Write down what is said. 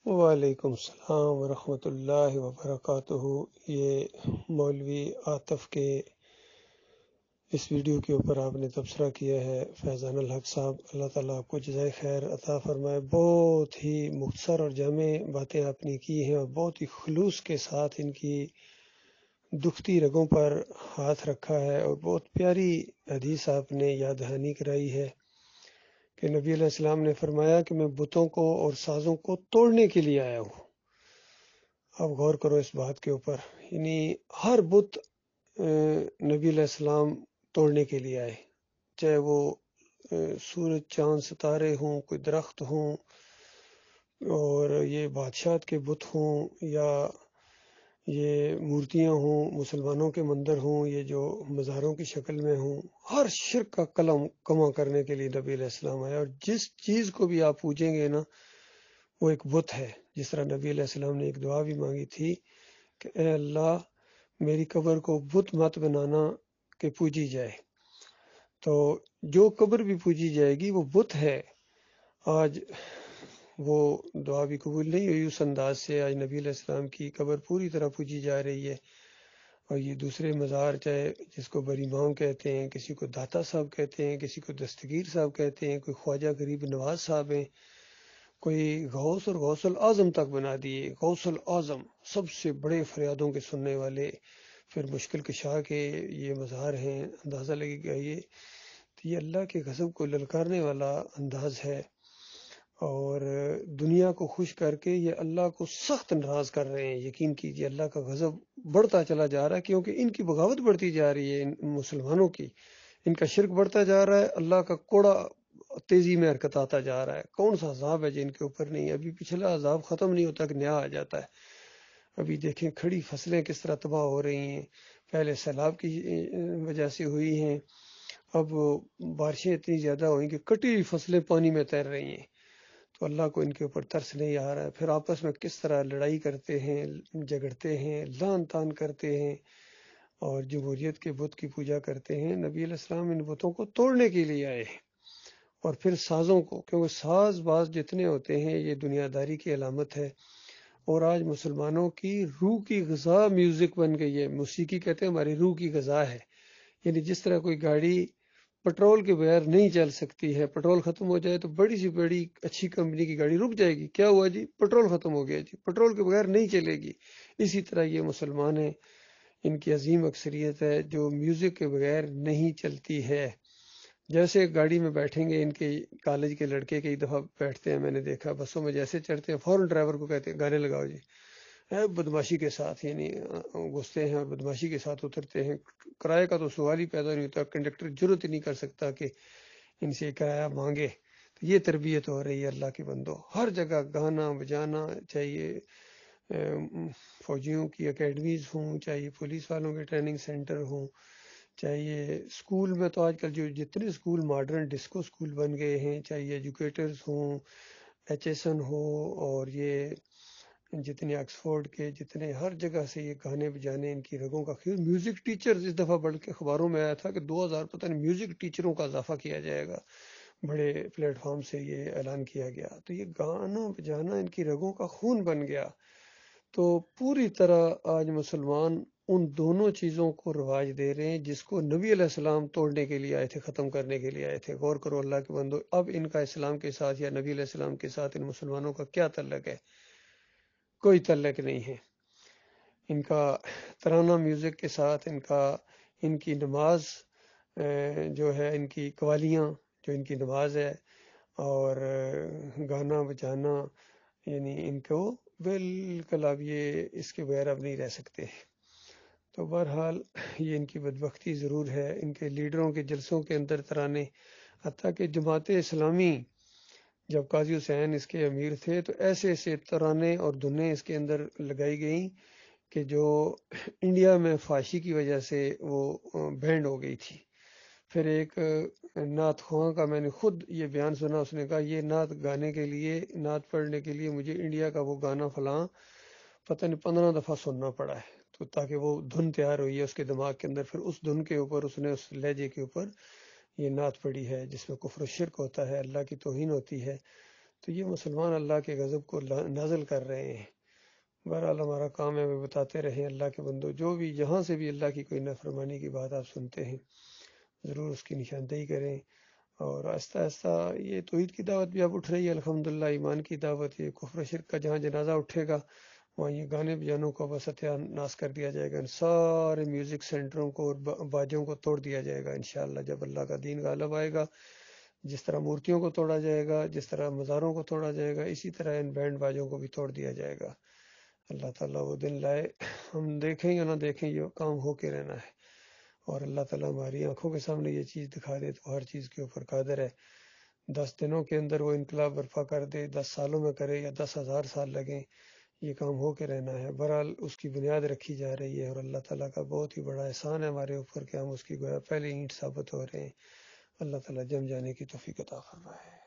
وعلیکم السلام ورحمۃ اللہ وبرکاتہ۔ یہ مولوی عاطف کے اس ویڈیو کے اوپر آپ نے تبصرہ کیا ہے فیضان الحق صاحب، اللہ تعالیٰ آپ کو جزائے خیر عطا فرمائے۔ بہت ہی مختصر اور جامع باتیں آپ نے کی ہیں اور بہت ہی خلوص کے ساتھ ان کی دکھتی رگوں پر ہاتھ رکھا ہے، اور بہت پیاری حدیث آپ نے یاد دہانی کرائی ہے کہ نبی علیہ السلام نے فرمایا کہ میں بتوں کو اور سازوں کو توڑنے کے لیے آیا ہوں۔ آپ غور کرو اس بات کے اوپر، یعنی ہر بت نبی علیہ السلام توڑنے کے لیے آئے، چاہے وہ سورج چاند ستارے ہوں، کوئی درخت ہوں، اور یہ بادشاہت کے بت ہوں، یا یہ مورتیاں ہوں، مسلمانوں کے مندر ہوں، یہ جو مزاروں کی شکل میں ہوں، ہر شرک کا قلم کما کرنے کے لیے نبی علیہ السلام آیا۔ اور جس چیز کو بھی آپ پوجیں گے نا وہ ایک بت ہے۔ جس طرح نبی علیہ السلام نے ایک دعا بھی مانگی تھی کہ اے اللہ میری قبر کو بت مت بنانا کہ پوجی جائے، تو جو قبر بھی پوجی جائے گی وہ بت ہے۔ آج وہ دعا بھی قبول نہیں ہوئی اس انداز سے، آج نبی علیہ السلام کی قبر پوری طرح پوجی جا رہی ہے، اور یہ دوسرے مزار، چاہے جس کو بری مام کہتے ہیں، کسی کو داتا صاحب کہتے ہیں، کسی کو دستگیر صاحب کہتے ہیں، کوئی خواجہ غریب نواز صاحب ہیں، کوئی غوث اور غوث العظم تک بنا دیے۔ غوث العظم سب سے بڑے فریادوں کے سننے والے، پھر مشکل کشا کے یہ مزار ہیں، اندازہ لگے گا یہ اللہ کے غضب کو للکارنے والا انداز ہے، اور دنیا کو خوش کر کے یہ اللہ کو سخت ناراض کر رہے ہیں۔ یقین کیجیے اللہ کا غضب بڑھتا چلا جا رہا ہے، کیونکہ ان کی بغاوت بڑھتی جا رہی ہے، ان مسلمانوں کی، ان کا شرک بڑھتا جا رہا ہے، اللہ کا کوڑا تیزی میں حرکت آتا جا رہا ہے۔ کون سا عذاب ہے جن کے اوپر نہیں؟ ابھی پچھلا عذاب ختم نہیں ہوتا کہ نیا آ جاتا ہے۔ ابھی دیکھیں کھڑی فصلیں کس طرح تباہ ہو رہی ہیں، پہلے سیلاب کی وجہ سے ہوئی ہیں، اب بارشیں اتنی زیادہ ہوئیں کہ کٹی ہوئی فصلیں پانی میں تیر رہی ہیں، تو اللہ کو ان کے اوپر ترس نہیں آ رہا ہے۔ پھر آپس میں کس طرح لڑائی کرتے ہیں، جھگڑتے ہیں، لان تان کرتے ہیں، اور جمہوریت کے بت کی پوجا کرتے ہیں۔ نبی علیہ السلام ان بتوں کو توڑنے کے لیے آئے ہیں، اور پھر سازوں کو، کیونکہ ساز باز جتنے ہوتے ہیں یہ دنیا داری کی علامت ہے، اور آج مسلمانوں کی روح کی غذا میوزک بن گئی ہے۔ موسیقی کہتے ہیں ہماری روح کی غذا ہے، یعنی جس طرح کوئی گاڑی پٹرول کے بغیر نہیں چل سکتی ہے، پٹرول ختم ہو جائے تو بڑی سی بڑی اچھی کمپنی کی گاڑی رک جائے گی، کیا ہوا جی پٹرول ختم ہو گیا جی، پٹرول کے بغیر نہیں چلے گی۔ اسی طرح یہ مسلمان ہیں، ان کی عظیم اکثریت ہے جو میوزک کے بغیر نہیں چلتی ہے۔ جیسے گاڑی میں بیٹھیں گے، ان کے کالج کے لڑکے کئی دفعہ بیٹھتے ہیں، میں نے دیکھا بسوں میں جیسے چڑھتے ہیں فوراً ڈرائیور کو کہتے ہیں گانے لگاؤ جی، بدماشی کے ساتھ، یعنی گھستے ہیں اور بدماشی کے ساتھ اترتے ہیں۔ کرائے کا تو سوال ہی پیدا نہیں ہوتا، کنڈکٹر جرت ہی نہیں کر سکتا کہ ان سے کرایہ مانگے۔ تو یہ تربیت ہو رہی ہے اللہ کے بندو، ہر جگہ گانا بجانا، چاہیے فوجیوں کی اکیڈمیز ہوں، چاہیے پولیس والوں کے ٹریننگ سینٹر ہوں، چاہیے اسکول میں، تو آج کل جو جتنے اسکول ماڈرن ڈسکو اسکول بن گئے ہیں، چاہیے ایجوکیٹرز ہوں، ایچ ایس این ہو، اور یہ جتنے آکسفورڈ کے، جتنے ہر جگہ سے یہ گانے بجانے ان کی رگوں کا خیز۔ میوزک ٹیچرز اس دفعہ بڑھ کے اخباروں میں آیا تھا کہ 2000 پتہ نہیں میوزک ٹیچروں کا اضافہ کیا جائے گا، بڑے پلیٹ فارم سے یہ اعلان کیا گیا۔ تو یہ گانا بجانا ان کی رگوں کا خون بن گیا۔ تو پوری طرح آج مسلمان ان دونوں چیزوں کو رواج دے رہے ہیں جس کو نبی علیہ السلام توڑنے کے لیے آئے تھے، ختم کرنے کے لیے آئے تھے۔ غور کرو اللہ کے بندو، اب ان کا اسلام کے ساتھ یا نبی علیہ السلام کے ساتھ ان مسلمانوں کا کیا تعلق ہے؟ کوئی تعلق نہیں ہے۔ ان کا ترانہ میوزک کے ساتھ، ان کی نماز جو ہے، ان کی قوالیاں جو ان کی نماز ہے، اور گانا بجانا، یعنی ان کو بالکل اب یہ اس کے بغیر اب نہیں رہ سکتے۔ تو بہرحال یہ ان کی بدبختی ضرور ہے۔ ان کے لیڈروں کے جلسوں کے اندر ترانے، حتیٰ کہ جماعت اسلامی جب قاضی حسین اس کے امیر تھے تو ایسے ایسے ترانے اور دھنیں اس کے اندر لگائی گئیں کہ جو انڈیا میں فحاشی کی وجہ سے وہ بینڈ ہو گئی تھی۔ پھر ایک نعت خواں کا میں نے خود یہ بیان سنا، اس نے کہا یہ نعت گانے کے لیے، نعت پڑھنے کے لیے مجھے انڈیا کا وہ گانا فلاں پتہ نہیں 15 دفعہ سننا پڑا ہے، تو تاکہ وہ دھن تیار ہوئی ہے اس کے دماغ کے اندر۔ پھر اس دھن کے اوپر اس نے اس لہجے کے اوپر یہ نعت پڑھی ہے، جس میں کفر و شرک ہوتا ہے، اللہ کی توہین ہوتی ہے۔ تو یہ مسلمان اللہ کے غضب کو نازل کر رہے ہیں۔ بہرحال ہمارا کام ہے ہمیں بتاتے رہیں اللہ کے بندو، جو بھی جہاں سے بھی اللہ کی کوئی نافرمانی کی بات آپ سنتے ہیں ضرور اس کی نشاندہی کریں، اور آہستہ آہستہ یہ توحید کی دعوت بھی اب اٹھ رہی ہے الحمدللہ، ایمان کی دعوت، یہ کفر و شرک کا جہاں جنازہ اٹھے گا وہاں یہ گانے بجانوں کو بس ستیہ ناش کر دیا جائے گا، ان سارے میوزک سینٹروں کو اور باجوں کو توڑ دیا جائے گا انشاءاللہ جب اللہ کا دین غالب آئے گا۔ جس طرح مورتیوں کو توڑا جائے گا، جس طرح مزاروں کو توڑا جائے گا، اسی طرح ان بینڈ باجوں کو بھی توڑ دیا جائے گا۔ اللہ تعالیٰ وہ دن لائے، ہم دیکھیں یا نہ دیکھیں یہ کام ہو کے رہنا ہے، اور اللہ تعالیٰ ہماری آنکھوں کے سامنے یہ چیز دکھا دے تو ہر چیز کے اوپر قادر ہے۔ 10 دنوں کے اندر وہ انقلاب برپا کر دے، 10 سالوں میں کرے یا 10,000 سال لگیں، یہ کام ہو کے رہنا ہے۔ بہرحال اس کی بنیاد رکھی جا رہی ہے، اور اللہ تعالیٰ کا بہت ہی بڑا احسان ہے ہمارے اوپر کہ ہم اس کی گویا پہلے اینٹ ثابت ہو رہے ہیں۔ اللہ تعالیٰ جم جانے کی توفیق عطا فرمائے۔